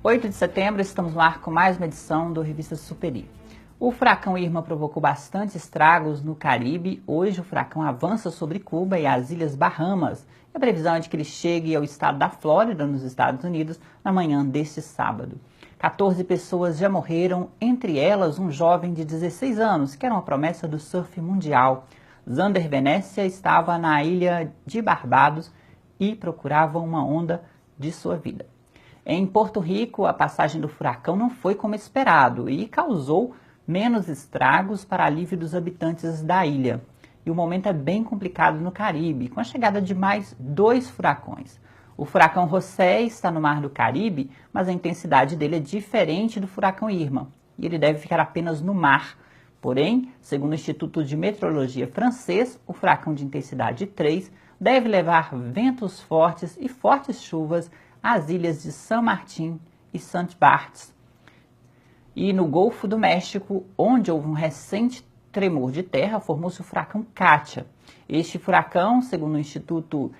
8 de setembro, estamos no ar com mais uma edição do Revista Superi. O furacão Irma provocou bastante estragos no Caribe. Hoje o furacão avança sobre Cuba e as Ilhas Bahamas. A previsão é de que ele chegue ao estado da Flórida, nos Estados Unidos, na manhã deste sábado. 14 pessoas já morreram, entre elas um jovem de 16 anos, que era uma promessa do surf mundial. Zander Venécia estava na ilha de Barbados e procurava uma onda de sua vida. Em Porto Rico, a passagem do furacão não foi como esperado e causou menos estragos para alívio dos habitantes da ilha. E o momento é bem complicado no Caribe, com a chegada de mais 2 furacões. O furacão José está no mar do Caribe, mas a intensidade dele é diferente do furacão Irma, e ele deve ficar apenas no mar. Porém, segundo o Instituto de Meteorologia francês, o furacão de intensidade 3 deve levar ventos fortes e fortes chuvas às ilhas de San Martín e Saint Barts. E no Golfo do México, onde houve um recente tremor de terra, formou-se o furacão Katia. Este furacão, segundo o Instituto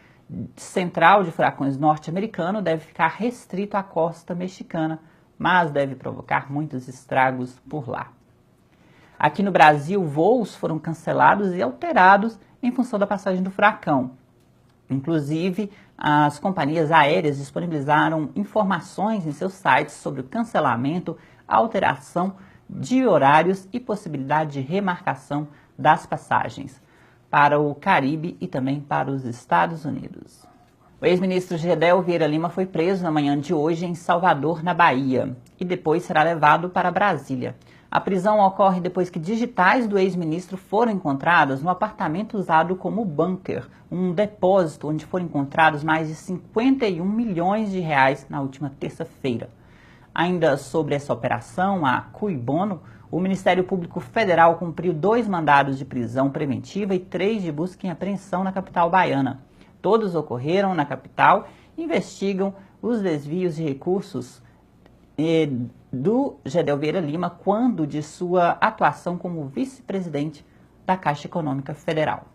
Central de Furacões norte-americano, deve ficar restrito à costa mexicana, mas deve provocar muitos estragos por lá. Aqui no Brasil, voos foram cancelados e alterados em função da passagem do furacão. Inclusive, as companhias aéreas disponibilizaram informações em seus sites sobre o cancelamento, alteração de horários e possibilidade de remarcação das passagens para o Caribe e também para os Estados Unidos. O ex-ministro Gedel Vieira Lima foi preso na manhã de hoje em Salvador, na Bahia, e depois será levado para Brasília. A prisão ocorre depois que digitais do ex-ministro foram encontradas no apartamento usado como bunker, um depósito onde foram encontrados mais de 51 milhões de reais na última terça-feira. Ainda sobre essa operação, a cui bono, o Ministério Público Federal cumpriu 2 mandados de prisão preventiva e 3 de busca e apreensão na capital baiana. Todos ocorreram na capital e investigam os desvios de recursos do Gedel Vieira Lima quando de sua atuação como vice-presidente da Caixa Econômica Federal.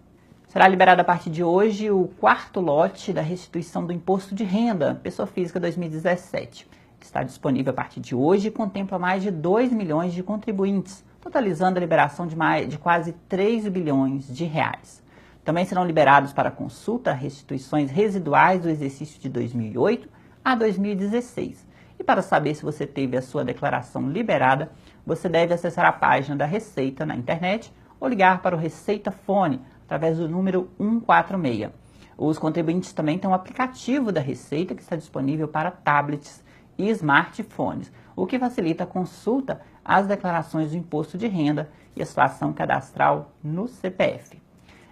Será liberado a partir de hoje o 4º lote da restituição do Imposto de Renda, Pessoa Física 2017. Está disponível a partir de hoje e contempla mais de 2 milhões de contribuintes, totalizando a liberação de quase 3 bilhões de reais. Também serão liberados para consulta restituições residuais do exercício de 2008 a 2016. E para saber se você teve a sua declaração liberada, você deve acessar a página da Receita na internet ou ligar para o Receita Fone através do número 146. Os contribuintes também têm um aplicativo da Receita que está disponível para tablets e smartphones, o que facilita a consulta às declarações do imposto de renda e a situação cadastral no CPF.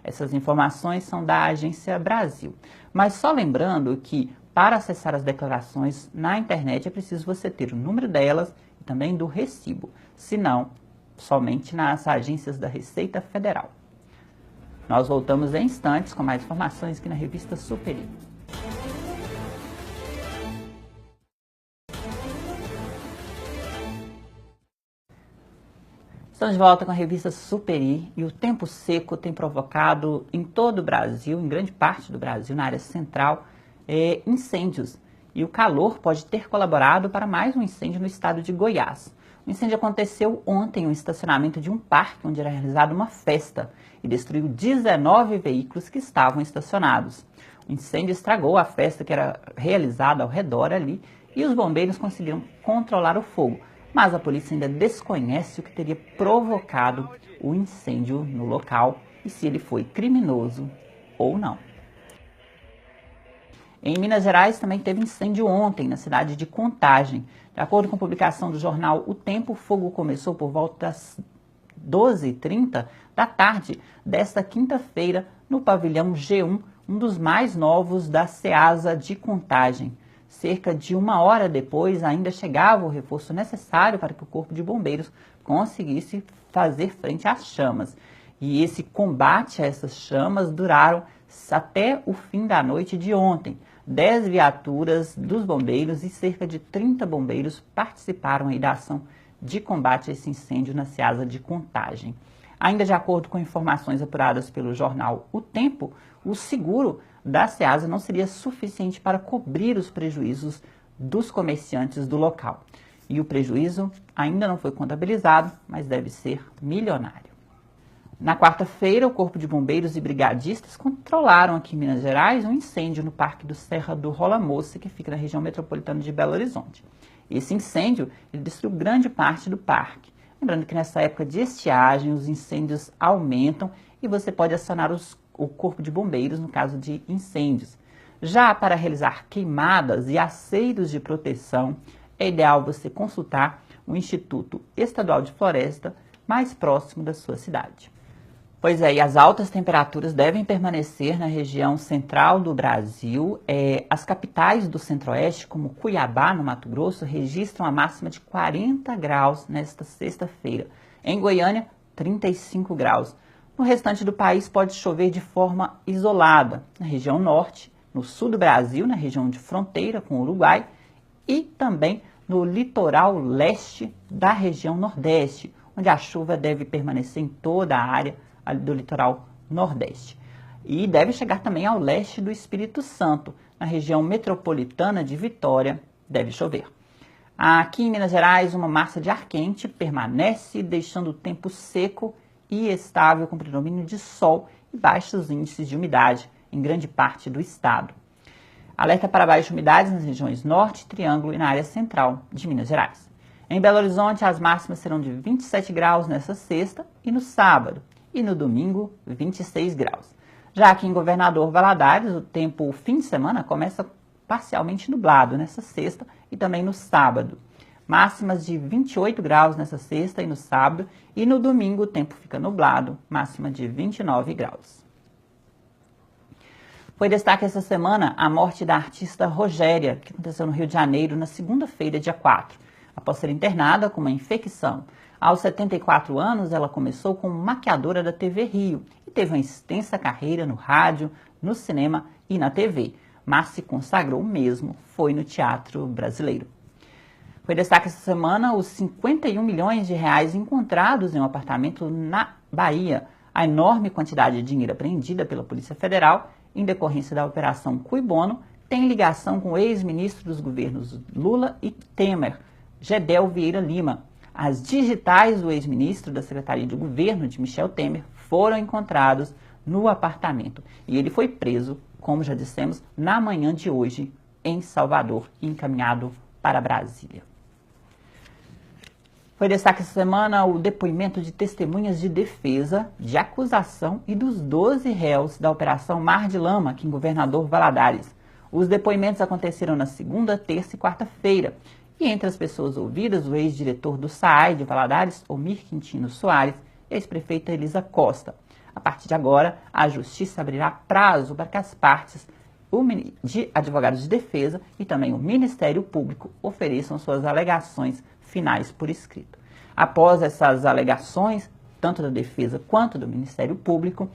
Essas informações são da Agência Brasil. Mas só lembrando que para acessar as declarações na internet é preciso você ter o número delas e também do recibo, senão somente nas agências da Receita Federal. Nós voltamos em instantes com mais informações aqui na Revista Superi. Estamos de volta com a Revista Superi e o tempo seco tem provocado em todo o Brasil, em grande parte do Brasil, na área central, incêndios. E o calor pode ter colaborado para mais um incêndio no estado de Goiás. O incêndio aconteceu ontem no estacionamento de um parque onde era realizada uma festa e destruiu 19 veículos que estavam estacionados. O incêndio estragou a festa que era realizada ao redor ali e os bombeiros conseguiram controlar o fogo. Mas a polícia ainda desconhece o que teria provocado o incêndio no local e se ele foi criminoso ou não. Em Minas Gerais também teve incêndio ontem, na cidade de Contagem. De acordo com a publicação do jornal O Tempo, o fogo começou por volta das 12h30 da tarde desta quinta-feira no pavilhão G1, um dos mais novos da Ceasa de Contagem. Cerca de 1 hora depois, ainda chegava o reforço necessário para que o Corpo de Bombeiros conseguisse fazer frente às chamas. E esse combate a essas chamas duraram até o fim da noite de ontem. 10 viaturas dos bombeiros e cerca de 30 bombeiros participaram aí da ação de combate a esse incêndio na Ceasa de Contagem. Ainda de acordo com informações apuradas pelo jornal O Tempo, o seguro da Ceasa não seria suficiente para cobrir os prejuízos dos comerciantes do local. E o prejuízo ainda não foi contabilizado, mas deve ser milionário. Na quarta-feira, o Corpo de Bombeiros e brigadistas controlaram aqui em Minas Gerais um incêndio no Parque do Serra do Rola Moça, que fica na região metropolitana de Belo Horizonte. Esse incêndio ele destruiu grande parte do parque. Lembrando que nessa época de estiagem, os incêndios aumentam e você pode acionar o Corpo de Bombeiros no caso de incêndios. Já para realizar queimadas e aceiros de proteção, é ideal você consultar o Instituto Estadual de Floresta mais próximo da sua cidade. Pois é, e as altas temperaturas devem permanecer na região central do Brasil. As capitais do centro-oeste, como Cuiabá, no Mato Grosso, registram a máxima de 40 graus nesta sexta-feira. Em Goiânia, 35 graus. No restante do país pode chover de forma isolada. Na região norte, no sul do Brasil, na região de fronteira com o Uruguai e também no litoral leste da região nordeste, onde a chuva deve permanecer em toda a área do litoral nordeste. E deve chegar também ao leste do Espírito Santo, na região metropolitana de Vitória, deve chover. Aqui em Minas Gerais, uma massa de ar quente permanece, deixando o tempo seco e estável, com predomínio de sol e baixos índices de umidade em grande parte do estado. Alerta para baixas umidades nas regiões norte, triângulo e na área central de Minas Gerais. Em Belo Horizonte, as máximas serão de 27 graus nesta sexta e no sábado. E no domingo, 26 graus. Já aqui em Governador Valadares, o fim de semana começa parcialmente nublado nessa sexta e também no sábado. Máximas de 28 graus nessa sexta e no sábado, e no domingo o tempo fica nublado, máxima de 29 graus. Foi destaque essa semana a morte da artista Rogéria, que aconteceu no Rio de Janeiro na segunda-feira, dia 4, após ser internada com uma infecção. Aos 74 anos, ela começou como maquiadora da TV Rio e teve uma extensa carreira no rádio, no cinema e na TV, mas se consagrou mesmo foi no teatro brasileiro. Foi destaque essa semana os 51 milhões de reais encontrados em um apartamento na Bahia, a enorme quantidade de dinheiro apreendida pela Polícia Federal em decorrência da Operação Cui Bono tem ligação com o ex-ministro dos governos Lula e Temer, Gedel Vieira Lima. As digitais do ex-ministro da Secretaria de Governo de Michel Temer foram encontrados no apartamento e ele foi preso, como já dissemos, na manhã de hoje em Salvador e encaminhado para Brasília. Foi destaque essa semana o depoimento de testemunhas de defesa, de acusação e dos 12 réus da Operação Mar de Lama, aqui em Governador Valadares. Os depoimentos aconteceram na segunda, terça e quarta-feira. E entre as pessoas ouvidas, o ex-diretor do SAAI de Valadares, Omir Quintino Soares, e a ex-prefeita Elisa Costa. A partir de agora, a Justiça abrirá prazo para que as partes de advogados de defesa e também o Ministério Público ofereçam suas alegações finais por escrito. Após essas alegações, tanto da defesa quanto do Ministério Público,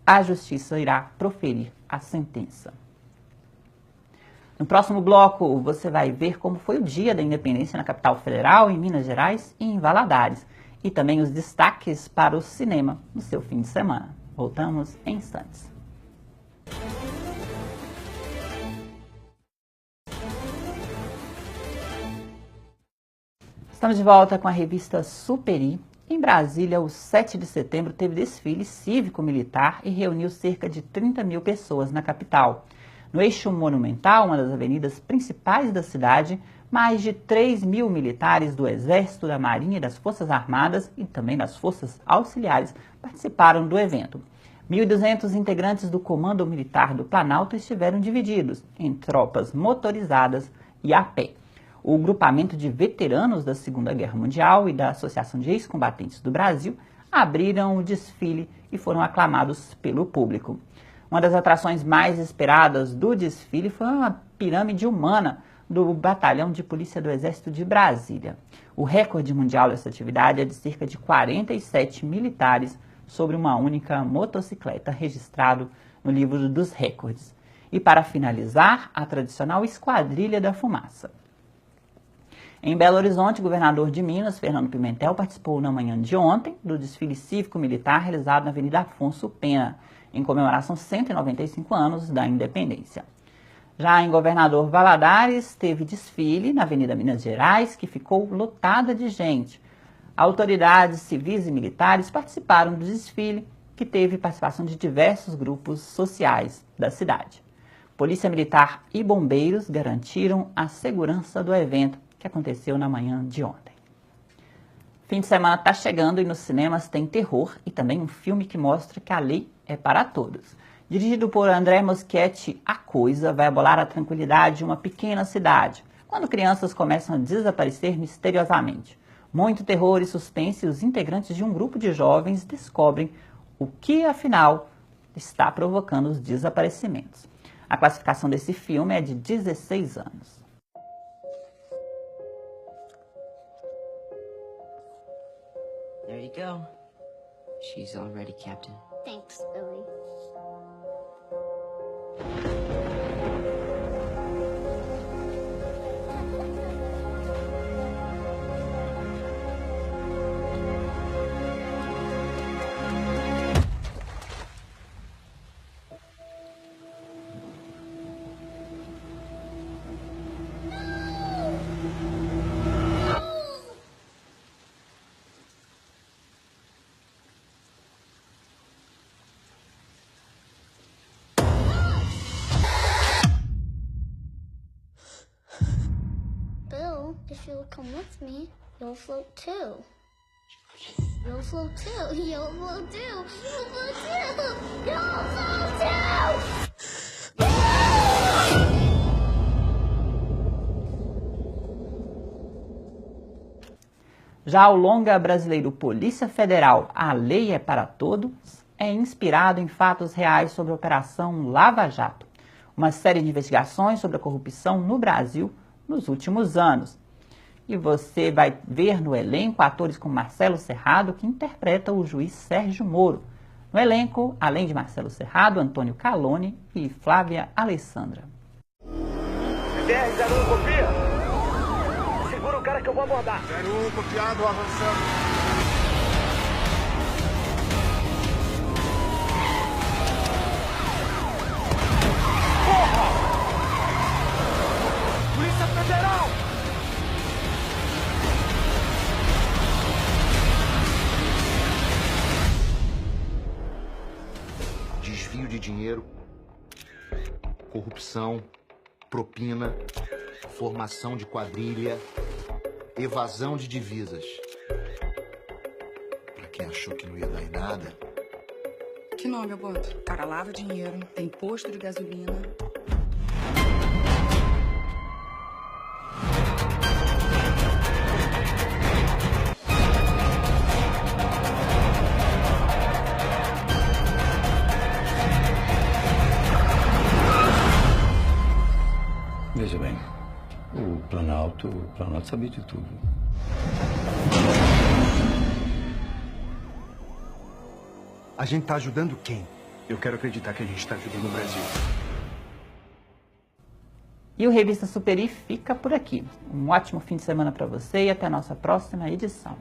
a Justiça irá proferir a sentença. No próximo bloco, você vai ver como foi o dia da independência na capital federal, em Minas Gerais e em Valadares. E também os destaques para o cinema no seu fim de semana. Voltamos em instantes. Estamos de volta com a revista Superi. Em Brasília, o 7 de setembro teve desfile cívico-militar e reuniu cerca de 30 mil pessoas na capital. No eixo monumental, uma das avenidas principais da cidade, mais de 3 mil militares do Exército, da Marinha e das Forças Armadas e também das Forças Auxiliares participaram do evento. 1.200 integrantes do Comando Militar do Planalto estiveram divididos em tropas motorizadas e a pé. O grupamento de veteranos da Segunda Guerra Mundial e da Associação de Ex-Combatentes do Brasil abriram o desfile e foram aclamados pelo público. Uma das atrações mais esperadas do desfile foi uma pirâmide humana do Batalhão de Polícia do Exército de Brasília. O recorde mundial dessa atividade é de cerca de 47 militares sobre uma única motocicleta, registrado no livro dos recordes. E para finalizar, a tradicional Esquadrilha da Fumaça. Em Belo Horizonte, o governador de Minas, Fernando Pimentel, participou na manhã de ontem do desfile cívico-militar realizado na Avenida Afonso Pena, em comemoração aos 195 anos da independência. Já em Governador Valadares, teve desfile na Avenida Minas Gerais, que ficou lotada de gente. Autoridades civis e militares participaram do desfile, que teve participação de diversos grupos sociais da cidade. Polícia Militar e bombeiros garantiram a segurança do evento, que aconteceu na manhã de ontem. Fim de semana está chegando e nos cinemas tem terror e também um filme que mostra que a lei é para todos. Dirigido por André Muschietti, A Coisa vai abolar a tranquilidade de uma pequena cidade, quando crianças começam a desaparecer misteriosamente. Muito terror e suspense, os integrantes de um grupo de jovens descobrem o que, afinal, está provocando os desaparecimentos. A classificação desse filme é de 16 anos. There you go. She's all ready, Captain. Thanks, Billy. Bill, if you'll come with me, you'll float too. You'll float too. You'll float too. You'll float too. You'll float too. Já o longa brasileiro Polícia Federal, A Lei é para Todos, é inspirado em fatos reais sobre a Operação Lava Jato, uma série de investigações sobre a corrupção no Brasil nos últimos anos. E você vai ver no elenco atores como Marcelo Serrado, que interpreta o juiz Sérgio Moro. No elenco, além de Marcelo Serrado, Antônio Calone e Flávia Alessandra. BR-01 copia. Segura o cara que eu vou abordar. 01 copiado, avançando. Porra! Polícia Federal! Desvio de dinheiro, corrupção, propina, formação de quadrilha, evasão de divisas. Pra quem achou que não ia dar em nada. Que nome eu boto? O cara lava dinheiro, tem posto de gasolina. Veja bem, o Planalto sabia de tudo. A gente tá ajudando quem? Eu quero acreditar que a gente está ajudando o Brasil. E o Revista Superi fica por aqui. Um ótimo fim de semana para você e até a nossa próxima edição.